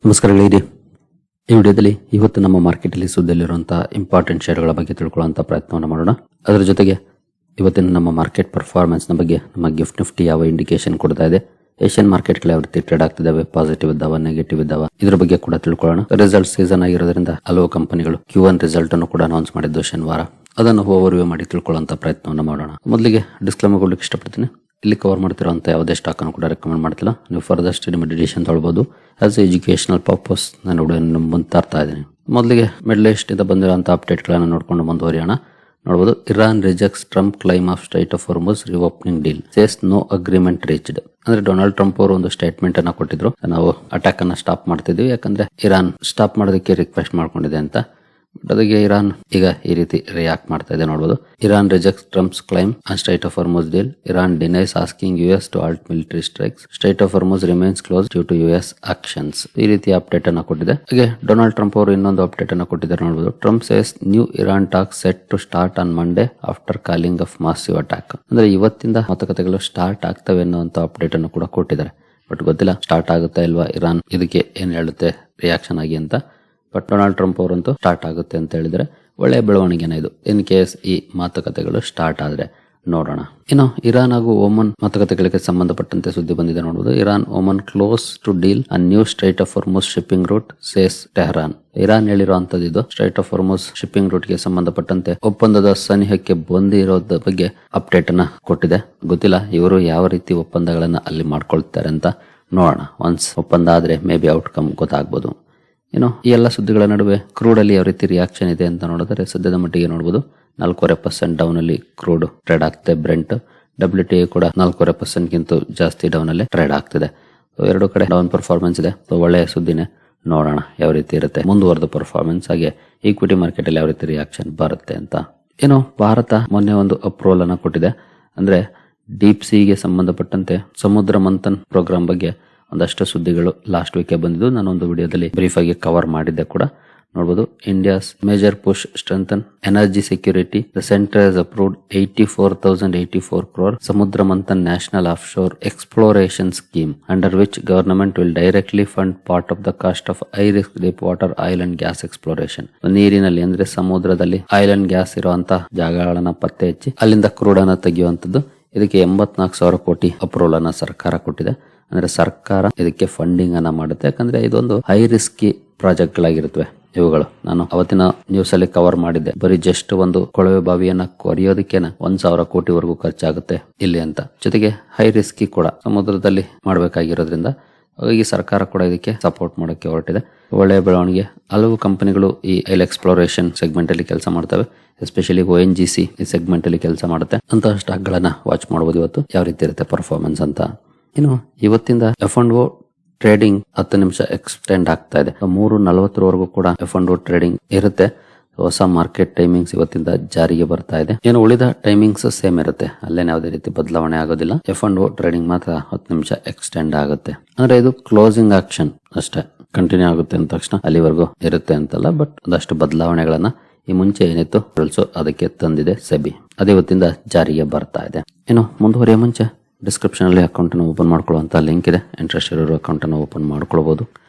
ನಮಸ್ಕಾರ ಗೆಳೆಯರಿ. ಈ ವಿಡಿಯೋದಲ್ಲಿ ಇವತ್ತು ನಮ್ಮ ಮಾರ್ಕೆಟಲ್ಲಿ ಸುದ್ದಿಯಲ್ಲಿರುವಂತಹ ಇಂಪಾರ್ಟೆಂಟ್ ಶೇರ್ಗಳ ಬಗ್ಗೆ ತಿಳ್ಕೊಳ್ಳುವಂತ ಪ್ರಯತ್ನವನ್ನು ಮಾಡೋಣ. ಅದರ ಜೊತೆಗೆ ಇವತ್ತಿನ ನಮ್ಮ ಮಾರ್ಕೆಟ್ ಪರ್ಫಾರ್ಮೆನ್ಸ್ ನ ಬಗ್ಗೆ ನಮ್ಮ ಗಿಫ್ಟ್ ನಿಫ್ಟಿ ಯಾವ ಇಂಡಿಕೇಶನ್ ಕೊಡ್ತಾ ಇದೆ, ಏಷ್ಯನ್ ಮಾರ್ಕೆಟ್ಗಳು ಯಾವ ರೀತಿ ಟ್ರೇಡ್ ಆಗ್ತಿದಾವೆ, ಪಾಸಿಟಿವ್ ಇದ್ದಾವ, ನೆಗೆಟಿವ್ ಇದ್ದಾವ, ಇದ್ರ ಬಗ್ಗೆ ಕೂಡ ತಿಳ್ಕೊಳ್ಳೋಣ. ರಿಸಲ್ಟ್ ಸೀಸನ್ ಆಗಿರೋದ್ರಿಂದ ಹಲವು ಕಂಪನಿಗಳು Q1 ರಿಸಲ್ಟ್ ಅನ್ನು ಕೂಡ ಅನೌನ್ಸ್ ಮಾಡಿದ್ದು ಶನಿವಾರ. ಅದನ್ನು ಓವರ್ವ್ಯೂ ಮಾಡಿ ತಿಳ್ಕೊಳ್ಳುವಂತ ಪ್ರಯತ್ನವನ್ನು ಮಾಡೋಣ. ಮೊದಲಿಗೆ ಡಿಸ್ಕ್ಲೇಮರ್ ಕೊಡ್ಲಿಕ್ಕೆ ಇಷ್ಟಪಡ್ತೀನಿ. ಇಲ್ಲಿ ಕವರ್ ಮಾಡ್ತಿರೋಂಥ ಯಾವುದೇ ಸ್ಟಾಕ್ ಅನ್ನು ಕೂಡ ರೆಕಮೆಂಡ್ ಮಾಡ್ತಿಲ್ಲ. ನೀವು ಫರ್ದರ್ ನಿಮ್ಮ ಡಿಸಿಷನ್ ತೊಗೊಳ್ಬಹುದು. ಆಸ್ ಎಜುಕೇಶನಲ್ ಪರ್ಪಸ್ ನಾನು ವಿಡಿಯೋ ಮುಂದೆ ತರ್ತಾ ಇದ್ದೀನಿ. ಮೊದಲಿಗೆ ಮಿಡ್ಲ್ ಈಸ್ಟ್ ಇಂದ ಬಂದಿರುವಂಥ ಅಪ್ಡೇಟ್ಗಳನ್ನು ನೋಡ್ಕೊಂಡು ಮುಂದುವರಿಯೋಣ. ನೋಡಬಹುದು, Iran rejects Trump claim of strait of Hormuz reopening deal, says no agreement reached. ಅಂದ್ರೆ ಡೊನಾಲ್ಡ್ ಟ್ರಂಪ್ ಅವರು ಒಂದು ಸ್ಟೇಟ್ಮೆಂಟ್ ಅನ್ನ ಕೊಟ್ಟಿದ್ರು, ನಾವು ಅಟ್ಯಾಕ್ ಅನ್ನ ಸ್ಟಾಪ್ ಮಾಡ್ತಿದ್ವಿ, ಯಾಕಂದ್ರೆ ಇರಾನ್ ಸ್ಟಾಪ್ ಮಾಡೋದಕ್ಕೆ ರಿಕ್ವೆಸ್ಟ್ ಮಾಡ್ಕೊಂಡಿದೆ ಅಂತ. ಬಟ್ ಅದಕ್ಕೆ ಇರಾನ್ ಈಗ ಈ ರೀತಿ ರಿಯಾಕ್ಟ್ ಮಾಡ್ತಾ ಇದೆ. ನೋಡಬಹುದು, Iran rejects Trump's claim on strait of Hormuz deal, Iran denies asking US to halt military strikes, strait of Hormuz remains close due to US actions. ಈ ರೀತಿ ಅಪ್ಡೇಟ್ ಅನ್ನ ಕೊಟ್ಟಿದೆ. ಹಾಗೆ ಡೊನಾಲ್ಡ್ ಟ್ರಂಪ್ ಅವರು ಇನ್ನೊಂದು ಅಪ್ಡೇಟ್ ಅನ್ನ ಕೊಟ್ಟಿದ್ದಾರೆ. ನೋಡಬಹುದು, Trump says new Iran talk set to start on Monday after calling off massive attack. ಅಂದ್ರೆ ಇವತ್ತಿಂದ ಮಾತುಕತೆಗಳು ಸ್ಟಾರ್ಟ್ ಆಗ್ತವೆ ಅನ್ನುವಂತ ಅಪ್ಡೇಟ್ ಅನ್ನು ಕೂಡ ಕೊಟ್ಟಿದ್ದಾರೆ. ಬಟ್ ಗೊತ್ತಿಲ್ಲ ಸ್ಟಾರ್ಟ್ ಆಗುತ್ತಾ ಇಲ್ವಾ, ಇರಾನ್ ಇದಕ್ಕೆ ಏನ್ ಹೇಳುತ್ತೆ ರಿಯಾಕ್ಷನ್ ಆಗಿ ಅಂತ. ಬಟ್ ಡೊನಾಲ್ಡ್ ಟ್ರಂಪ್ ಅವರಂತೂ ಸ್ಟಾರ್ಟ್ ಆಗುತ್ತೆ ಅಂತ ಹೇಳಿದ್ರೆ ಒಳ್ಳೆಯ ಬೆಳವಣಿಗೆನ ಇದು. ಇನ್ ಕೇಸ್ ಈ ಮಾತುಕತೆಗಳು ಸ್ಟಾರ್ಟ್ ಆದ್ರೆ ನೋಡೋಣ. ಇನ್ನು ಇರಾನ್ ಹಾಗೂ ಓಮನ್ ಮಾತುಕತೆಗಳಿಗೆ ಸಂಬಂಧಪಟ್ಟಂತೆ ಸುದ್ದಿ ಬಂದಿದೆ. ನೋಡಬಹುದು, Iran Oman close to deal a new strait of Hormuz shipping route, says Tehran. Iran ಹೇಳಿರುವಂತದ್ದು ಇದು. Strait of Hormuz shipping route ಗೆ ಸಂಬಂಧಪಟ್ಟಂತೆ ಒಪ್ಪಂದದ ಸನಿಹಕ್ಕೆ ಬಂದಿರೋದ ಬಗ್ಗೆ ಅಪ್ಡೇಟ್ ಅನ್ನ ಕೊಟ್ಟಿದೆ. ಗೊತ್ತಿಲ್ಲ ಇವರು ಯಾವ ರೀತಿ ಒಪ್ಪಂದಗಳನ್ನ ಅಲ್ಲಿ ಮಾಡ್ಕೊಳ್ತಾರೆ ಅಂತ. ನೋಡೋಣ, ಒನ್ಸ್ ಒಪ್ಪಂದ ಆದ್ರೆ ಮೇ ಬಿ ಔಟ್ಕಮ್ ಗೊತ್ತಾಗ್ಬೋದು. ಏನು ಈ ಎಲ್ಲ ಸುದ್ದಿಗಳ ನಡುವೆ ಕ್ರೂಡ್ ಅಲ್ಲಿ ಯಾವ ರೀತಿ ರಿಯಾಕ್ಷನ್ ಇದೆ ಅಂತ ನೋಡಿದ್ರೆ ಸದ್ಯದ ಮಟ್ಟಿಗೆ ನೋಡಬಹುದು 4.5% ಡೌನ್ ಅಲ್ಲಿ ಕ್ರೂಡ್ ಟ್ರೇಡ್ ಆಗ್ತಿದೆ. ಬ್ರೆಂಟ್ WTI ಕೂಡ 4.5% ಗಿಂತ ಜಾಸ್ತಿ ಡೌನ್ ಅಲ್ಲಿ ಟ್ರೇಡ್ ಆಗ್ತಿದೆ. ಎರಡು ಕಡೆ ಡೌನ್ ಪರ್ಫಾರ್ಮೆನ್ಸ್ ಇದೆ. ಒಳ್ಳೆಯ ಸುದ್ದಿನೇ. ನೋಡೋಣ ಯಾವ ರೀತಿ ಇರುತ್ತೆ ಮುಂದುವರೆದ ಪರ್ಫಾರ್ಮೆನ್ಸ್. ಹಾಗೆ ಈಕ್ವಿಟಿ ಮಾರ್ಕೆಟ್ ಅಲ್ಲಿ ಯಾವ ರೀತಿ ರಿಯಾಕ್ಷನ್ ಬರುತ್ತೆ ಅಂತ. ಏನು ಭಾರತ ಮೊನ್ನೆ ಒಂದು ಅಪ್ರೂವಲ್ ಅನ್ನ ಕೊಟ್ಟಿದೆ. ಅಂದ್ರೆ ಡೀಪ್ ಸಿಗೆ ಸಂಬಂಧಪಟ್ಟಂತೆ ಸಮುದ್ರ ಮಂಥನ್ ಪ್ರೋಗ್ರಾಮ್ ಬಗ್ಗೆ ಒಂದಷ್ಟು ಸುದ್ದಿಗಳು ಲಾಸ್ಟ್ ವೀಕ್ ಬಂದಿದ್ದು ನಾನೊಂದು ವಿಡಿಯೋದಲ್ಲಿ ಬ್ರೀಫ್ ಆಗಿ ಕವರ್ ಮಾಡಿದ್ದೆ ಕೂಡ. ನೋಡಬಹುದು, India's major push strengthen energy security, the centre has approved 84,084 crore ಸಮುದ್ರ Manthan national of sure exploration scheme, under which government will directly fund part of the cost of high risk deep water oil and gas exploration. ನೀರಿನಲ್ಲಿ ಅಂದ್ರೆ ಸಮುದ್ರದಲ್ಲಿ oil and gas ಇರುವಂತಹ ಜಾಗಗಳನ್ನ ಪತ್ತೆ ಹಚ್ಚಿ ಅಲ್ಲಿಂದ crude ಅನ್ನ ತೆಗೆಯುವಂತದ್ದು. ಇದಕ್ಕೆ 84,000 ಕೋಟಿ ಅಪ್ರೂವಲ್ ಅನ್ನ ಸರ್ಕಾರ ಕೊಟ್ಟಿದೆ. ಅಂದ್ರೆ ಸರ್ಕಾರ ಇದಕ್ಕೆ ಫಂಡಿಂಗ್ ಅನ್ನ ಮಾಡುತ್ತೆ. ಯಾಕಂದ್ರೆ ಇದೊಂದು ಹೈ ರಿಸ್ಕಿ ಪ್ರಾಜೆಕ್ಟ್ ಗಳಾಗಿರುತ್ತವೆ ಇವುಗಳು. ನಾನು ಅವತ್ತಿನ ನ್ಯೂಸ್ ಅಲ್ಲಿ ಕವರ್ ಮಾಡಿದ್ದೆ. ಬರೀ ಜಸ್ಟ್ ಒಂದು ಕೊಳವೆ ಬಾವಿಯನ್ನ ಕೊರೆಯೋದಕ್ಕೇನೆ 1,000 ಕೋಟಿವರೆಗೂ ಖರ್ಚಾಗುತ್ತೆ ಇಲ್ಲಿ ಅಂತ. ಜೊತೆಗೆ ಹೈ ರಿಸ್ಕಿ ಕೂಡ ಸಮುದ್ರದಲ್ಲಿ ಮಾಡಬೇಕಾಗಿರೋದ್ರಿಂದ ಹಾಗಾಗಿ ಸರ್ಕಾರ ಕೂಡ ಇದಕ್ಕೆ ಸಪೋರ್ಟ್ ಮಾಡೋಕೆ ಹೊರಟಿದೆ. ಒಳ್ಳೆಯ ಬೆಳವಣಿಗೆ. ಹಲವು ಕಂಪನಿಗಳು ಈ ಆಯಿಲ್ ಎಕ್ಸ್ಪ್ಲೋರೇಷನ್ ಸೆಗ್ಮೆಂಟ್ ಅಲ್ಲಿ ಕೆಲಸ ಮಾಡ್ತವೆ. ಎಸ್ಪೆಷಲಿ ONGC ಈ ಸೆಗ್ಮೆಂಟ್ ಅಲ್ಲಿ ಕೆಲಸ ಮಾಡುತ್ತೆ. ಅಂತಹ ಸ್ಟಾಕ್ ಗಳನ್ನ ವಾಚ್ ಮಾಡಬಹುದು ಇವತ್ತು ಯಾವ ರೀತಿ ಇರುತ್ತೆ ಪರ್ಫಾರ್ಮೆನ್ಸ್ ಅಂತ. ಇನ್ನು ಇವತ್ತಿಂದ F&O ಟ್ರೇಡಿಂಗ್ 10 ನಿಮಿಷ ಎಕ್ಸ್ಟೆಂಡ್ ಆಗ್ತಾ ಇದೆ. 3:40 ಕೂಡ F&O ಟ್ರೇಡಿಂಗ್ ಇರುತ್ತೆ. ಹೊಸ ಮಾರ್ಕೆಟ್ ಟೈಮಿಂಗ್ಸ್ ಇವತ್ತಿಂದ ಜಾರಿಗೆ ಬರ್ತಾ ಇದೆ. ಏನು ಉಳಿದ ಟೈಮಿಂಗ್ಸ್ ಸೇಮ್ ಇರುತ್ತೆ, ಅಲ್ಲೇನೆ ಯಾವುದೇ ರೀತಿ ಬದಲಾವಣೆ ಆಗೋದಿಲ್ಲ. F&O ಟ್ರೇಡಿಂಗ್ ಮಾತ್ರ 10 ನಿಮಿಷ ಎಕ್ಸ್ಟೆಂಡ್ ಆಗುತ್ತೆ. ಅಂದ್ರೆ ಇದು ಕ್ಲೋಸಿಂಗ್ ಆಕ್ಷನ್ ಅಷ್ಟೇ, ಕಂಟಿನ್ಯೂ ಆಗುತ್ತೆ ಅಂತ ತಕ್ಷಣ ಅಲ್ಲಿವರೆಗೂ ಇರುತ್ತೆ ಅಂತಲ್ಲ. ಬಟ್ ಒಂದಷ್ಟು ಬದಲಾವಣೆಗಳನ್ನ ಈ ಮುಂಚೆ ಏನಿತ್ತು ರೂಲ್ಸ್ ಅದಕ್ಕೆ ತಂದಿದೆ ಸೆಬಿ. ಅದು ಇವತ್ತಿಂದ ಜಾರಿಗೆ ಬರ್ತಾ ಇದೆ. ಇನ್ನು ಮುಂದುವರಿಯ ಮುಂಚೆ ಡಿಸ್ಕ್ರಿಪ್ಷನ್ ಅಲ್ಲಿ ಅಕೌಂಟ್ ಅನ್ನು ಓಪನ್ ಮಾಡ್ಕೊಳ್ಳುವಂತ ಲಿಂಕ್ ಇದೆ. ಇಂಟ್ರೆಸ್ಟ್ ಇರೋರು ಅಕೌಂಟ್ ಅನ್ನು ಓಪನ್ ಮಾಡ್ಕೊಳ್ಬಹುದು.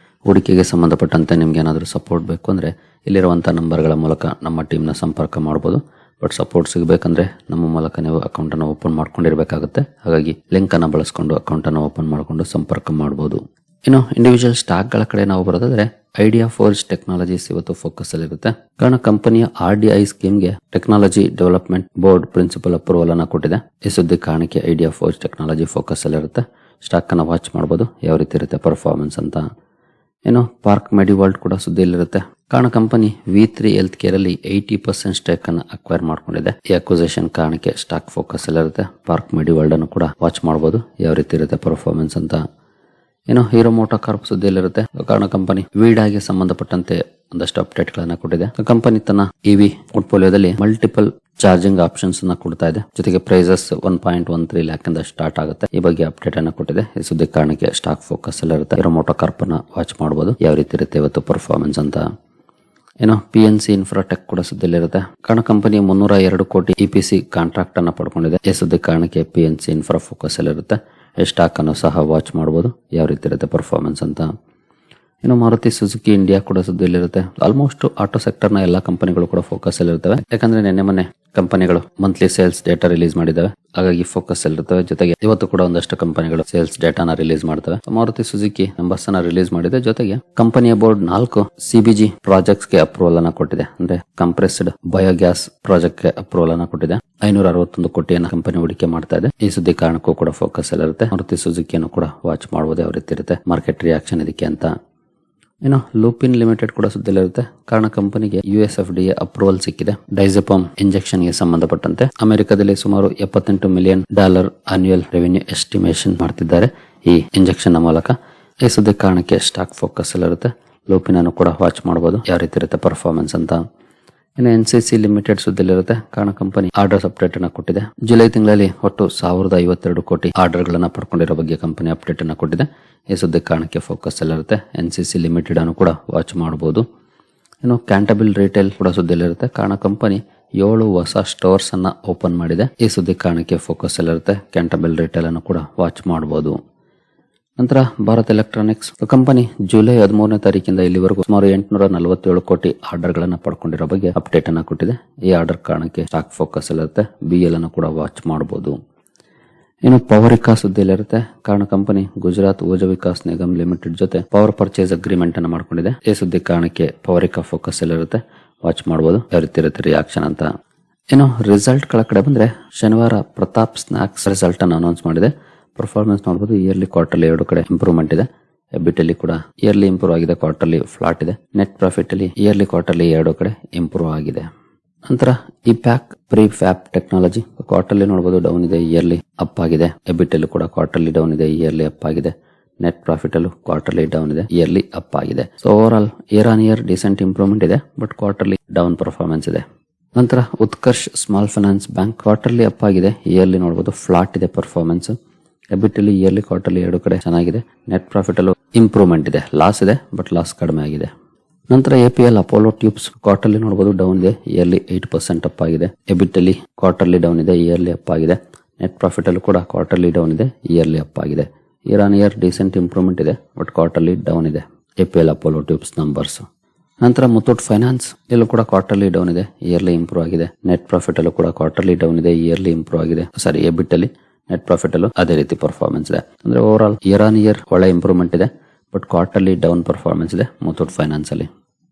ಹೂಡಿಕೆಗೆ ಸಂಬಂಧಪಟ್ಟಂತೆ ನಿಮ್ಗೆ ಏನಾದರೂ ಸಪೋರ್ಟ್ ಬೇಕು ಅಂದ್ರೆ ಇಲ್ಲಿರುವಂತಹ ನಂಬರ್ಗಳ ಮೂಲಕ ನಮ್ಮ ಟೀಮ್ನ ಸಂಪರ್ಕ ಮಾಡಬಹುದು. ಬಟ್ ಸಪೋರ್ಟ್ ಸಿಗಬೇಕಂದ್ರೆ ನಮ್ಮ ಮೂಲಕ ನೀವು ಅಕೌಂಟ್ ಅನ್ನು ಓಪನ್ ಮಾಡ್ಕೊಂಡಿರ್ಬೇಕಾಗುತ್ತೆ. ಹಾಗಾಗಿ ಲಿಂಕ್ ಅನ್ನು ಬಳಸ್ಕೊಂಡು ಅಕೌಂಟ್ ಅನ್ನು ಓಪನ್ ಮಾಡಿಕೊಂಡು ಸಂಪರ್ಕ ಮಾಡಬಹುದು. ಇನ್ನು ಇಂಡಿವಿಜುವಲ್ ಸ್ಟಾಕ್ ಗಳ ಕಡೆ ನಾವು ಬರೋದಾದ್ರೆ ಐಡಿಯಾ ಫೋರ್ಜ್ ಟೆಕ್ನಾಲಜೀಸ್ ಇವತ್ತು ಫೋಕಸ್ ಅಲ್ಲಿ ಇರುತ್ತೆ. ಕಾರಣ ಕಂಪನಿಯ RDI ಸ್ಕೀಮ್ಗೆ technology development board principal approval ಅನ್ನ ಕೊಟ್ಟಿದೆ. ಈ ಸುದ್ದಿ ಕಾರಣಕ್ಕೆ ಐಡಿಯಾ ಫೋರ್ಜ್ ಟೆಕ್ನಾಲಜಿ ಫೋಕಸ್ ಅಲ್ಲಿ ಇರುತ್ತೆ. ಸ್ಟಾಕ್ ಅನ್ನ ವಾಚ್ ಮಾಡಬಹುದು ಯಾವ ರೀತಿ ಇರುತ್ತೆ ಪರ್ಫಾರ್ಮೆನ್ಸ್ ಅಂತ. ಏನು ಪಾರ್ಕ್ ಮೆಡಿವರ್ಲ್ಡ್ ಕೂಡ ಸುದ್ದಿಯಲ್ಲಿರುತ್ತೆ. ಕಾರಣ ಕಂಪನಿ V3 ಹೆಲ್ತ್ ಕೇರ್ ಅಲ್ಲಿ 80% ಸ್ಟೇಕ್ ಅನ್ನ ಅಕ್ವೈರ್ ಮಾಡ್ಕೊಂಡಿದೆ. ಈ ಅಕ್ವಿಸಿಷನ್ ಕಾರಣಕ್ಕೆ ಸ್ಟಾಕ್ ಫೋಕಸ್ ಅಲ್ಲಿ ಇರುತ್ತೆ. ಪಾರ್ಕ್ ಮೆಡಿವರ್ಲ್ಡ್ ಅನ್ನು ಕೂಡ ವಾಚ್ ಮಾಡಬಹುದು ಯಾವ ರೀತಿ ಇರುತ್ತೆ ಪರ್ಫಾರ್ಮೆನ್ಸ್ ಅಂತ. ಏನು ಹೀರೋ ಮೋಟೋ ಕಾರ್ಪ್ ಸುದ್ದಿಯಲ್ಲಿರುತ್ತೆ. ಕಾರಣ ಕಂಪನಿ ವೀಡಾಗೆ ಸಂಬಂಧಪಟ್ಟಂತೆ ಒಂದಷ್ಟು ಅಪ್ಡೇಟ್ ಗಳನ್ನ ಕೊಟ್ಟಿದೆ. ಕಂಪನಿ ತನ್ನ EV ಪೋರ್ಟ್ಫೋಲಿಯೋದಲ್ಲಿ ಮಲ್ಟಿಪಲ್ ಚಾರ್ಜಿಂಗ್ ಆಪ್ಷನ್ಸ್ ಅನ್ನ ಕೊಡ್ತಾ ಇದೆ. ಜೊತೆಗೆ ಪ್ರೈಸಸ್ 1.13 lakh ಇಂದ ಸ್ಟಾರ್ಟ್ ಆಗುತ್ತೆ. ಈ ಬಗ್ಗೆ ಅಪ್ಡೇಟ್ ಅನ್ನ ಕೊಟ್ಟಿದೆ. ಈ ಸುದ್ದಿ ಕಾರಣಕ್ಕೆ ಸ್ಟಾಕ್ ಫೋಕಸ್ ಅಲ್ಲಿ ಇರುತ್ತೆ. ಹೀರೋ ಮೋಟೋ ಕಾರ್ಪ್ ಅನ್ನ ವಾಚ್ ಮಾಡಬಹುದು ಯಾವ ರೀತಿ ಇರುತ್ತೆ ಇವತ್ತು ಪರ್ಫಾರ್ಮೆನ್ಸ್ ಅಂತ. ಏನು PNC ಇನ್ಫ್ರಾಟೆಕ್ ಕೂಡ ಸುದ್ದಿಯಲ್ಲಿರುತ್ತೆ. ಕಾರಣ ಕಂಪನಿ 302 ಕೋಟಿ EPC ಕಾಂಟ್ರಾಕ್ಟ್ ಅನ್ನ ಪಡ್ಕೊಂಡಿದೆ. ಈ ಸುದ್ದಿ ಕಾರಣಕ್ಕೆ PNC ಇನ್ಫ್ರಾ ಫೋಕಸ್ ಅಲ್ಲಿ ಇರುತ್ತೆ. ಸ್ಟಾಕ್ ಅನ್ನು ಸಹ ವಾಚ್ ಮಾಡಬಹುದು ಯಾವ ರೀತಿ ಇರುತ್ತೆ ಪರ್ಫಾರ್ಮೆನ್ಸ್ ಅಂತ. ಇನ್ನು ಮಾರುತಿ ಸುಜುಕಿ ಇಂಡಿಯಾ ಕೂಡ ಸುದ್ದಿಯಲ್ಲಿರುತ್ತೆ. ಆಲ್ಮೋಸ್ಟ್ ಆಟೋ ಸೆಕ್ಟರ್ ನ ಎಲ್ಲಾ ಕಂಪನಿಗಳು ಕೂಡ ಫೋಕಸ್ ಅಲ್ಲಿ ಇರ್ತವೆ. ಯಾಕಂದ್ರೆ ನಿನ್ನೆ ಮೊನ್ನೆ ಕಂಪನಿಗಳು ಮಂತ್ಲಿ ಸೇಲ್ಸ್ ಡೇಟಾ ರಿಲೀಸ್ ಮಾಡಿದಾವೆ, ಹಾಗಾಗಿ ಫೋಕಸ್ ಅಲ್ಲಿ ಇರ್ತವೆ. ಜೊತೆಗೆ ಇವತ್ತು ಕೂಡ ಒಂದಷ್ಟು ಕಂಪನಿಗಳು ಸೇಲ್ಸ್ ಡೇಟಾನ ರಿಲೀಸ್ ಮಾಡ್ತವೆ. ಮಾರುತಿ ಸುಜುಕಿ ನಂಬರ್ಸ್ ಅನ್ನ ರಿಲೀಸ್ ಮಾಡಿದೆ. ಜೊತೆಗೆ ಕಂಪನಿಯ ಬೋರ್ಡ್ 4 CBG ಪ್ರಾಜೆಕ್ಟ್ಸ್ ಗೆ ಅಪ್ರೂವಲ್ ಅನ್ನ ಕೊಟ್ಟಿದೆ. ಅಂದ್ರೆ ಕಂಪ್ರೆಸ್ಡ್ ಬಯೋಗ್ಯಾಸ್ ಪ್ರಾಜೆಕ್ಟ್ ಗೆ ಅಪ್ರೂವಲ್ ಅನ್ನ ಕೊಟ್ಟಿದೆ. 561 ಕೋಟಿಯನ್ನು ಕಂಪನಿ ಹೂಡಿಕೆ ಮಾಡ್ತಾ ಇದೆ. ಈ ಸುದ್ದಿ ಕಾರಣಕ್ಕೂ ಕೂಡ ಫೋಕಸ್ ಅಲ್ಲಿ ಇರುತ್ತೆ. ಮಾರುತಿ ಸುಜುಕಿಯನ್ನು ಕೂಡ ವಾಚ್ ಮಾಡಬಹುದು, ಯಾವ ರೀತಿ ಇರುತ್ತೆ ಮಾರ್ಕೆಟ್ ರಿಯಾಕ್ಷನ್ ಇದಕ್ಕೆ ಅಂತ. ಇನ್ನು ಲೂಪಿನ್ ಲಿಮಿಟೆಡ್ ಕೂಡ ಸುದ್ದಿಯಲ್ಲಿರುತ್ತೆ. ಕಾರಣ ಕಂಪನಿಗೆ USFDA ಅಪ್ರೂವಲ್ ಸಿಕ್ಕಿದೆ. ಡೈಸೆಪಾಮ್ ಇಂಜೆಕ್ಷನ್ ಗೆ ಸಂಬಂಧಪಟ್ಟಂತೆ ಅಮೆರಿಕದಲ್ಲಿ ಸುಮಾರು $78 ಮಿಲಿಯನ್ ಆನ್ಯುಯಲ್ ರೆವಿನ್ಯೂ ಎಸ್ಟಿಮೇಷನ್ ಮಾಡ್ತಿದ್ದಾರೆ ಈ ಇಂಜೆಕ್ಷನ್ ನ ಮೂಲಕ. ಈ ಸುದ್ದಿ ಕಾರಣಕ್ಕೆ ಸ್ಟಾಕ್ ಫೋಕಸ್ ಅಲ್ಲಿರುತ್ತೆ. ಲೂಪಿನ್ ಅನ್ನು ಕೂಡ ವಾಚ್ ಮಾಡಬಹುದು, ಯಾವ ರೀತಿ ಇರುತ್ತೆ ಪರ್ಫಾರ್ಮೆನ್ಸ್ ಅಂತ. ಇನ್ನು NCC ಲಿಮಿಟೆಡ್ ಸುದ್ದಿಯಲ್ಲಿರುತ್ತೆ. ಕಾರಣ ಕಂಪನಿ ಆರ್ಡರ್ಸ್ ಅಪ್ಡೇಟ್ ಅನ್ನ ಕೊಟ್ಟಿದೆ. ಜುಲೈ ತಿಂಗಳಲ್ಲಿ ಒಟ್ಟು 1052 ಕೋಟಿ ಆರ್ಡರ್ ಗಳನ್ನ ಪಡ್ಕೊಂಡಿರೋ ಬಗ್ಗೆ ಕಂಪನಿ ಅಪ್ಡೇಟ್ ಅನ್ನ ಕೊಟ್ಟಿದೆ. ಈ ಸುದ್ದಿ ಕಾರಣಕ್ಕೆ ಫೋಕಸ್ ಅಲ್ಲಿರುತ್ತೆ. NCC ಲಿಮಿಟೆಡ್ ಅನ್ನು ಕೂಡ ವಾಚ್ ಮಾಡಬಹುದು. ಇನ್ನು ಕ್ಯಾಂಟಬಿಲ್ ರಿಟೇಲ್ ಕೂಡ ಸುದ್ದಿಯಲ್ಲಿರುತ್ತೆ. ಕಾರಣ ಕಂಪನಿ 7 ಹೊಸ ಸ್ಟೋರ್ಸ್ ಅನ್ನ ಓಪನ್ ಮಾಡಿದೆ. ಈ ಸುದ್ದಿ ಕಾರಣಕ್ಕೆ ಫೋಕಸ್ ಅಲ್ಲಿರುತ್ತೆ. ಕ್ಯಾಂಟಬಿಲ್ ರಿಟೇಲ್ ಅನ್ನು ಕೂಡ ವಾಚ್ ಮಾಡಬಹುದು. ನಂತರ ಭಾರತ್ ಎಲೆಕ್ಟ್ರಾನಿಕ್ಸ್ ಕಂಪನಿ ಜುಲೈ 13ನೇ ತಾರೀಕಿಂದ ಇಲ್ಲಿವರೆಗೂ ಸುಮಾರು 847 ಕೋಟಿ ಆರ್ಡರ್ ಗಳನ್ನ ಪಡ್ಕೊಂಡಿರೋ ಬಗ್ಗೆ ಅಪ್ಡೇಟ್ ಅನ್ನ ಕೊಟ್ಟಿದೆ. ಈ ಆರ್ಡರ್ ಕಾರಣಕ್ಕೆ ಸ್ಟಾಕ್ ಫೋಕಸ್ ಅಲ್ಲಿರುತ್ತೆ. BL ಅನ್ನು ಕೂಡ ವಾಚ್ ಮಾಡಬಹುದು. ಇನ್ನು ಪವರಿಕಾ ಸುದ್ದಿಯಲ್ಲಿರುತ್ತೆ. ಕಾರಣ ಕಂಪನಿ ಗುಜರಾತ್ ಊರ್ಜಾ ವಿಕಾಸ್ ನಿಗಮ್ ಲಿಮಿಟೆಡ್ ಜೊತೆ ಪವರ್ ಪರ್ಚೇಸ್ ಅಗ್ರಿಮೆಂಟ್ ಅನ್ನು ಮಾಡ್ಕೊಂಡಿದೆ. ಈ ಸುದ್ದಿ ಕಾರಣಕ್ಕೆ ಪವರಿಕಾ ಫೋಕಸ್ ಅಲ್ಲಿರುತ್ತೆ. ವಾಚ್ ಮಾಡಬಹುದು, ಯಾವ ರೀತಿ ಇರುತ್ತೆ ರಿಯಾಕ್ಷನ್ ಅಂತ. ಇನ್ನು ರಿಸಲ್ಟ್ ಗಳ ಕಡೆ ಬಂದ್ರೆ ಶನಿವಾರ ಪ್ರತಾಪ್ ಸ್ನಾಕ್ಸ್ ರಿಸಲ್ಟ್ ಅನ್ನು ಅನೌನ್ಸ್ ಮಾಡಿದೆ. ಪರ್ಫಾರ್ಮೆನ್ಸ್ ನೋಡಬಹುದು. ಇಯರ್ಲಿ ಕ್ವಾರ್ಟರ್ಲಿ 2 ಕಡೆ ಇಂಪ್ರೂವ್ಮೆಂಟ್ ಇದೆ. ಎಬಿಟ್ ಅಲ್ಲಿ ಕೂಡ ಇಯರ್ಲಿ ಇಂಪ್ರೂವ್ ಆಗಿದೆ, ಕ್ವಾರ್ಟರ್ಲಿ ಫ್ಲಾಟ್ ಇದೆ. ನೆಟ್ ಪ್ರಾಫಿಟ್ ಅಲ್ಲಿ ಇಯರ್ಲಿ ಕ್ವಾರ್ಟರ್ಲಿ 2 ಕಡೆ ಇಂಪ್ರೂವ್ ಆಗಿದೆ. ನಂತರ ಈ ಪ್ಯಾಕ್ ಪ್ರೀ ಫ್ಯಾಪ್ ಟೆಕ್ನಾಲಜಿ ಕ್ವಾರ್ಟರ್ಲಿ ನೋಡಬಹುದು ಡೌನ್ ಇದೆ, ಇಯರ್ಲಿ ಅಪ್ ಆಗಿದೆ. ಎಬಿಟ್ ಅಲ್ಲಿ ಕೂಡ ಕ್ವಾರ್ಟರ್ಲಿ ಡೌನ್ ಇದೆ, ಇಯರ್ಲಿ ಅಪ್ ಆಗಿದೆ. ನೆಟ್ ಪ್ರಾಫಿಟ್ ಅಲ್ಲೂ ಕ್ವಾರ್ಟರ್ಲಿ ಡೌನ್ ಇದೆ, ಇಯರ್ಲಿ ಅಪ್ ಆಗಿದೆ. So over all year on year decent improvement ಇದೆ, ಬಟ್ ಕ್ವಾರ್ಟರ್ಲಿ ಡೌನ್ ಪರ್ಫಾರ್ಮೆನ್ಸ್ ಇದೆ. ನಂತರ Utkarsh small finance bank quarterly up ಆಗಿದೆ, ಇಯರ್ಲಿ ನೋಡಬಹುದು ಫ್ಲಾಟ್ ಇದೆ ಪರ್ಫಾರ್ಮೆನ್ಸ್. ಎಬಿಟ್ ಅಲ್ಲಿ ಇಯರ್ಲಿ ಕ್ವಾರ್ಟರ್ಲಿ 2 ಕಡೆ ಚೆನ್ನಾಗಿದೆ. ನೆಟ್ ಪ್ರಾಫಿಟ್ ಅಲ್ಲೂ ಇಂಪ್ರೂವ್ಮೆಂಟ್ ಇದೆ, ಲಾಸ್ ಇದೆ ಬಟ್ ಲಾಸ್ ಕಡಿಮೆ ಆಗಿದೆ. ನಂತರ APL ಅಪೋಲೋ ಟ್ಯೂಬ್ಸ್ ಕ್ವಾರ್ಟರ್ಲಿ ನೋಡಬಹುದು ಡೌನ್ ಇದೆ, ಇಯರ್ಲಿ 8% ಅಪ್ ಆಗಿದೆ. ಎಬಿಟ್ ಅಲ್ಲಿ ಕ್ವಾರ್ಟರ್ಲಿ ಡೌನ್ ಇದೆ, ಇಯರ್ಲಿ ಅಪ್ ಆಗಿದೆ. ನೆಟ್ ಪ್ರಾಫಿಟ್ ಅಲ್ಲೂ ಕೂಡ ಕ್ವಾರ್ಟರ್ಲಿ ಡೌನ್ ಇದೆ, ಇಯರ್ಲಿ ಅಪ್ ಆಗಿದೆ. Year on year decent improvement ಇದೆ, ಬಟ್ ಕ್ವಾರ್ಟರ್ಲಿ ಡೌನ್ ಇದೆ APL ಅಪೋಲೋ ಟ್ಯೂಬ್ಸ್ ನಂಬರ್ಸ್. ನಂತರ ಮುತ್ತೂಟ್ ಫೈನಾನ್ಸ್ ಇಲ್ಲೂ ಕೂಡ ಕ್ವಾರ್ಟರ್ಲಿ ಡೌನ್ ಇದೆ, ಇಯರ್ಲಿ ಇಂಪ್ರೂವ್ ಆಗಿದೆ. ನೆಟ್ ಪ್ರಾಫಿಟ್ ಅಲ್ಲೂ ಕೂಡ ಕ್ವಾರ್ಟರ್ಲಿ ಡೌನ್ ಇದೆ, ಇಯರ್ಲಿ ಇಂಪ್ರೂವ್ ಆಗಿದೆ. ಎಬಿಟ್ ಅಲ್ಲಿ ನೆಟ್ ಪ್ರಾಫಿಟ್ ಅಲ್ಲೂ ಅದೇ ರೀತಿ ಪರ್ಫಾರ್ಮೆನ್ಸ್ ಇದೆ. ಅಂದ್ರೆ over all year on year ಒಳ್ಳೆ ಇಂಪ್ರೂವ್ಮೆಂಟ್ ಇದೆ, ಬಟ್ ಕ್ವಾರ್ಟರ್ಲಿ ಡೌನ್ ಪರ್ಫಾರ್ಮೆನ್ಸ್ ಇದೆ ಮುತ್ತೂಟ್ ಫೈನಾನ್ಸ್ ಅಲ್ಲಿ.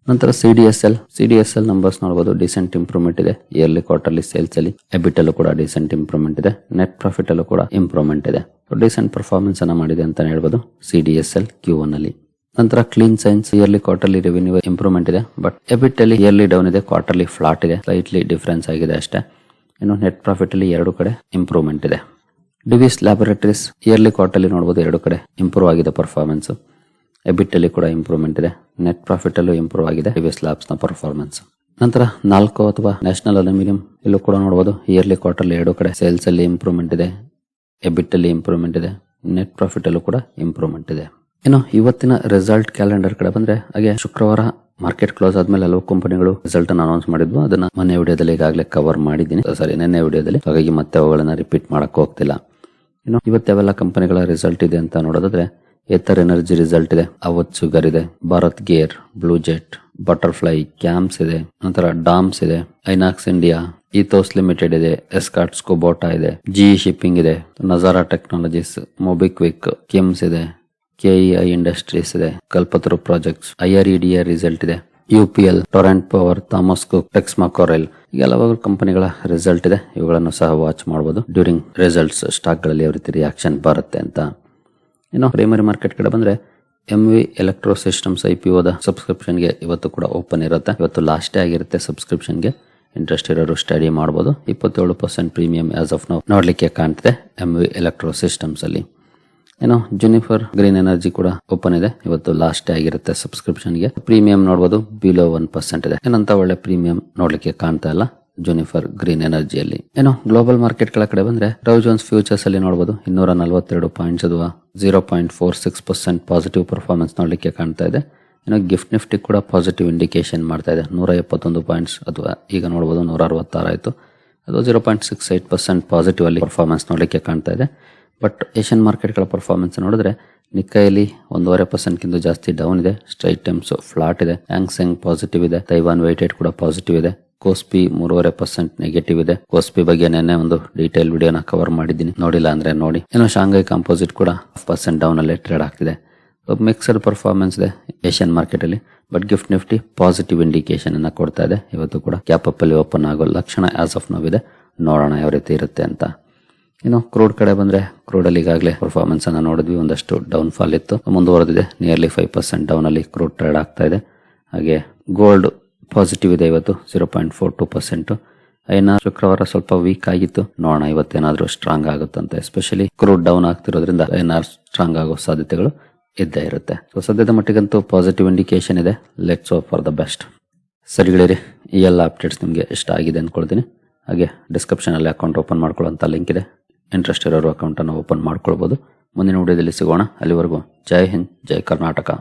ನಂತರ CDSL ನಂಬರ್ಸ್ ನೋಡಬಹುದು, ಡಿಸೆಂಟ್ ಇಂಪ್ರೂವ್ಮೆಂಟ್ ಇದೆ. ಇಯರ್ಲಿ ಕ್ವಾರ್ಟರ್ಲಿ ಸೇಲ್ಸ್ ಅಲ್ಲಿ ಎಬಿಟ್ ಅಲ್ಲೂ ಕೂಡ ಡಿಸೆಂಟ್ ಇಂಪ್ರೂವ್ಮೆಂಟ್ ಇದೆ. ನೆಟ್ ಪ್ರಾಫಿಟ್ ಅಲ್ಲೂ ಕೂಡ ಇಂಪ್ರೂವ್ಮೆಂಟ್ ಇದೆ. ಡಿಸೆಂಟ್ ಪರ್ಫಾರ್ಮೆನ್ಸ್ ಅನ್ನ ಮಾಡಿದೆ ಅಂತ ಹೇಳ್ಬೋದು CDSL Q1 ಅಲ್ಲಿ. ನಂತರ clean science yearly quarterly revenue improvement ಇದೆ, ಬಟ್ ಎಬಿಟ್ ಅಲ್ಲಿ ಇಯರ್ಲಿ ಡೌನ್ ಇದೆ, ಕ್ವಾರ್ಟರ್ಲಿ ಫ್ಲಾಟ್ ಇದೆ. ಸ್ಲೈಟ್ಲಿ ಡಿಫರೆನ್ಸ್ ಆಗಿದೆ ಅಷ್ಟೇ. ಇನ್ನು ನೆಟ್ ಪ್ರಾಫಿಟ್ ಅಲ್ಲಿ 2 ಕಡೆ ಇಂಪ್ರೂವ್ಮೆಂಟ್ ಇದೆ. ಡಿವಿಸ್ ಲ್ಯಾಬೊರೇಟರೀಸ್ ಇಯರ್ಲಿ ಕ್ವಾರ್ಟರ್ಲಿ ನೋಡಬಹುದು 2 ಕಡೆ ಇಂಪ್ರೂವ್ ಆಗಿದೆ ಪರ್ಫಾರ್ಮೆನ್ಸ್. ಎಬಿಟ್ ಅಲ್ಲಿ ಕೂಡ ಇಂಪ್ರೂವ್ಮೆಂಟ್ ಇದೆ. ನೆಟ್ ಪ್ರಾಫಿಟ್ ಅಲ್ಲೂ ಇಂಪ್ರೂವ್ ಆಗಿದೆ ಡಿವಿಸ್ ಲ್ಯಾಬ್ಸ್ ನ ಪರ್ಫಾರ್ಮೆನ್ಸ್. ನಂತರ 4 ಅಥವಾ ನ್ಯಾಷನಲ್ ಅಲ್ಯೂಮಿನಿಯಂ ಇಲ್ಲೂ ಕೂಡ ನೋಡಬಹುದು ಇಯರ್ಲಿ ಕ್ವಾರ್ಟರ್ಲಿ 2 ಕಡೆ ಸೇಲ್ಸ್ ಅಲ್ಲಿ ಇಂಪ್ರೂವ್ಮೆಂಟ್ ಇದೆ, ಎಬಿಟ್ ಅಲ್ಲಿ ಇಂಪ್ರೂವ್ಮೆಂಟ್ ಇದೆ, ನೆಟ್ ಪ್ರಾಫಿಟ್ ಅಲ್ಲೂ ಕೂಡ ಇಂಪ್ರೂವ್ಮೆಂಟ್ ಇದೆ. ಇನ್ನು ಇವತ್ತಿನ ರಿಸಲ್ಟ್ ಕ್ಯಾಲೆಂಡರ್ ಕಡೆ ಬಂದ್ರೆ ಹಾಗೆ ಶುಕ್ರವಾರ ಮಾರ್ಕೆಟ್ ಕ್ಲೋಸ್ ಆದ್ಮೇಲೆ ಹಲವು ಕಂಪನಿಗಳು ರಿಸಲ್ಟ್ ಅನ್ನು ಅನೌನ್ಸ್ ಮಾಡಿದ್ವು. ಅದನ್ನ ಮೊನ್ನೆ ವಿಡಿಯೋದಲ್ಲಿ ಈಗಾಗಲೇ ಕವರ್ ಮಾಡಿದ್ದೀನಿ, ನಿನ್ನೆ ವಿಡಿಯೋದಲ್ಲಿ, ಹಾಗಾಗಿ ಮತ್ತೆ ಅವುಗಳನ್ನ ರಿಪೀಟ್ ಮಾಡಕ್ ಹೋಗ್ತಿಲ್ಲ. ಇನ್ನು ಇವತ್ತೆವೆಲ್ಲ ಕಂಪನಿಗಳ ರಿಸಲ್ಟ್ ಇದೆ ಅಂತ ನೋಡೋದಾದ್ರೆ ಏತರ್ ಎನರ್ಜಿ ರಿಸಲ್ಟ್ ಇದೆ, ಅವಧ್ ಶುಗರ್ ಇದೆ, Bharat gear, Blue Jet, Butterfly, Camps ಇದೆ, ನಂತರ ಡಾಮ್ಸ್ ಇದೆ, ಐನಾಕ್ಸ್ ಇಂಡಿಯಾ, ಈಥೋಸ್ ಲಿಮಿಟೆಡ್ ಇದೆ, ಎಸ್ಕಾರ್ಟ್ಸ್ ಕುಬೋಟಾ ಇದೆ, GE ಶಿಪ್ಪಿಂಗ್ ಇದೆ, ನಜಾರಾ ಟೆಕ್ನಾಲಜೀಸ್, ಮೊಬಿಕ್ವಿಕ್, ಕಿಮ್ಸ್ ಇದೆ, KEI ಇಂಡಸ್ಟ್ರೀಸ್ ಇದೆ, ಕಲ್ಪತರು ಪ್ರಾಜೆಕ್ಟ್ಸ್, IREDA ರಿಸಲ್ಟ್ ಇದೆ, UPL, Torrent Power, Thomas Cook, Texmaco rail, ಈಗ ಹಲವಾರು ಕಂಪನಿಗಳ ರಿಸಲ್ಟ್ ಇದೆ. ಇವುಗಳನ್ನು ಸಹ ವಾಚ್ ಮಾಡಬಹುದು. ಡ್ಯೂರಿಂಗ್ ರಿಸಲ್ಟ್ಸ್ ಸ್ಟಾಕ್ ಗಳಲ್ಲಿ ಯಾವ ರೀತಿ ರಿಯಾಕ್ಷನ್ ಬರುತ್ತೆ ಅಂತ. ಇನ್ನು ಪ್ರೈಮರಿ ಮಾರ್ಕೆಟ್ ಕಡೆ ಬಂದ್ರೆ MV electro systems IPO the subscription ಗೆ ಇವತ್ತು ಕೂಡ ಓಪನ್ ಇರುತ್ತೆ. ಇವತ್ತು ಲಾಸ್ಟ್ ಡೇ ಆಗಿರುತ್ತೆ ಸಬ್ಸ್ಕ್ರಿಪ್ಷನ್ ಗೆ. ಇಂಟ್ರೆಸ್ಟ್ ಇರೋರು ಸ್ಟಡಿ ಮಾಡಬಹುದು. 27% ಪ್ರೀಮಿಯಂ ಆಸ್ ಆಫ್ ನೌ ನೋಡ್ಲಿಕ್ಕೆ ಕಾಣ್ತಿದೆ MV ಎಲೆಕ್ಟ್ರೋ ಸಿಸ್ಟಮ್ಸ್ ಅಲ್ಲಿ. ಏನೋ ಜುನಿಫರ್ ಗ್ರೀನ್ ಎನರ್ಜಿ ಕೂಡ ಓಪನ್ ಇದೆ. ಇವತ್ತು ಲಾಸ್ಟ್ ಡೇ ಆಗಿರುತ್ತೆ ಸಬ್ಸ್ಕ್ರಿಪ್ಷನ್ ಗೆ. ಪ್ರೀಮಿಯಂ ನೋಡಬಹುದು ಬಿಲೋ 1% ಇದೆ. ಏನಂತ ಒಳ್ಳೆ ಪ್ರೀಮಿಯಂ ನೋಡ್ಲಿಕ್ಕೆ ಕಾಣ್ತಾ ಇಲ್ಲ ಜುನಿಫರ್ ಗ್ರೀನ್ ಎನರ್ಜಿಯಲ್ಲಿ. ಏನೋ ಗ್ಲೋಬಲ್ ಮಾರ್ಕೆಟ್ ಗಳ ಕಡೆ ಬಂದ್ರೆ ಡೌ ಜೋನ್ಸ್ ಫ್ಯೂಚರ್ಸ್ ಅಲ್ಲಿ ನೋಡಬಹುದು 242 ಪಾಯಿಂಟ್ಸ್ ಅಥವಾ 0.46% ಪಾಸಿಟಿವ್ ಪರ್ಫಾರ್ಮೆನ್ಸ್ ನೋಡ್ಲಿಕ್ಕೆ ಕಾಣ್ತಾ ಇದೆ. ಏನೋ ಗಿಫ್ಟ್ ನಿಫ್ಟಿ ಕೂಡ ಪಾಸಿಟಿವ್ ಇಂಡಿಕೇಶನ್ ಮಾಡ್ತಾ ಇದೆ. 171 ಪಾಯಿಂಟ್ಸ್ ಅಥವಾ ಈಗ ನೋಡಬಹುದು 166 ಆಯ್ತು. ಅದು 0.68% ಪಾಸಿಟಿವ್ ಅಲ್ಲಿ ಪರ್ಫಾರ್ಮೆನ್ಸ್ ನೋಡ್ಲಿಕ್ಕೆ ಕಾಣ್ತಾ ಇದೆ. ಬಟ್ ಏಷ್ಯನ್ ಮಾರ್ಕೆಟ್ ಗಳ ಪರ್ಫಾರ್ಮೆನ್ಸ್ ನೋಡಿದ್ರೆ ನಿಕ್ಕೈಲಿ 1.5% ಜಾಸ್ತಿ ಡೌನ್ ಇದೆ. ಸ್ಟ್ರೈಟ್ ಟೈಮ್ಸ್ ಫ್ಲಾಟ್ ಇದೆ. ಹ್ಯಾಂಗ್ ಪಾಸಿಟಿವ್ ಇದೆ. ತೈವಾನ್ ವೆಯ್ಟೆಡ್ ಕೂಡ ಪಾಸಿಟಿವ್ ಇದೆ. ಕೋಸ್ಪಿ 3.5% ನೆಗೆಟಿವ್ ಇದೆ. ಕೋಸ್ಪಿ ಬಗ್ಗೆ ನೆನ್ನೆ ಒಂದು ಡೀಟೇಲ್ ವಿಡಿಯೋನ ಕವರ್ ಮಾಡಿದ್ದೀನಿ, ನೋಡಿಲ್ಲ ಅಂದ್ರೆ ನೋಡಿ. ಇನ್ನು ಶಾಂಘೈ ಕಾಂಪೋಸಿಟ್ ಕೂಡ 1% ಡೌನ್ ಅಲ್ಲೇ ಟ್ರೇಡ್ ಆಗ್ತಿದೆ. ಮಿಕ್ಸಡ್ ಪರ್ಫಾರ್ಮೆನ್ಸ್ ಇದೆ ಏಷ್ಯನ್ ಮಾರ್ಕೆಟ್ ಅಲ್ಲಿ. But gift Nifty positive indication ಅನ್ನ ಕೊಡ್ತಾ ಇದೆ. ಇವತ್ತು ಕೂಡ ಕ್ಯಾಪ್ ಅಪ್ ಅಲ್ಲಿ ಓಪನ್ ಆಗೋ ಲಕ್ಷಣ ಆಸ್ ಆಫ್ ನೌ ಇದೆ. ನೋಡೋಣ ಯಾವ ರೀತಿ ಇರುತ್ತೆ ಅಂತ. ಇನ್ನು ಕ್ರೂಡ್ ಕಡೆ ಬಂದ್ರೆ, ಕ್ರೂಡ್ ಅಲ್ಲಿ ಈಗಾಗಲೇ ಪರ್ಫಾರ್ಮೆನ್ಸ್ ಅನ್ನ ನೋಡಿದ್ವಿ. ಒಂದಷ್ಟು ಡೌನ್ ಫಾಲ್ ಇತ್ತು, ಮುಂದುವರೆದಿದೆ. ನಿಯರ್ಲಿ 5% ಡೌನ್ ಅಲ್ಲಿ ಕ್ರೂಡ್ ಟ್ರೇಡ್ ಆಗ್ತಾ ಇದೆ. ಹಾಗೆ ಗೋಲ್ಡ್ ಪಾಸಿಟಿವ್ ಇದೆ ಇವತ್ತು 0.42%. ಐನಾ ಶುಕ್ರವಾರ ಸ್ವಲ್ಪ ವೀಕ್ ಆಗಿತ್ತು, ನೋಡೋಣ ಇವತ್ತೇನಾದ್ರೂ ಸ್ಟ್ರಾಂಗ್ ಆಗುತ್ತಂತ. ಎಸ್ಪೆಷಲಿ ಕ್ರೂಡ್ ಡೌನ್ ಆಗ್ತಿರೋದ್ರಿಂದ ಐನಾರ್ ಸ್ಟ್ರಾಂಗ್ ಆಗೋ ಸಾಧ್ಯತೆಗಳು ಇದ್ದೇ ಇರುತ್ತೆ. ಸೊ ಸದ್ಯದ ಮಟ್ಟಿಗಂತೂ ಪಾಸಿಟಿವ್ ಇಂಡಿಕೇಶನ್ ಇದೆ. Let's hope for the best. ಸರಿ ಗೆಳೆಯರಿ, ಈ ಎಲ್ಲ ಅಪ್ಡೇಟ್ಸ್ ನಿಮಗೆ ಇಷ್ಟ ಆಗಿದೆ ಅಂದ್ಕೊಳ್ತೀನಿ. ಹಾಗೆ ಡಿಸ್ಕ್ರಿಪ್ಷನ್ ಅಲ್ಲಿ ಅಕೌಂಟ್ ಓಪನ್ ಮಾಡ್ಕೊಳ್ಳೋಂಥ ಲಿಂಕ್ ಇದೆ. ಇಂಟ್ರೆಸ್ಟ್ ಇರೋರು ಅಕೌಂಟ್ ಅನ್ನು ಓಪನ್ ಮಾಡ್ಕೊಳ್ಬಹುದು. ಮುಂದಿನ ವಿಡಿಯೋದಲ್ಲಿ ಸಿಗೋಣ. ಅಲ್ಲಿವರೆಗೂ ಜೈ ಹಿಂದ್, ಜೈ ಕರ್ನಾಟಕ.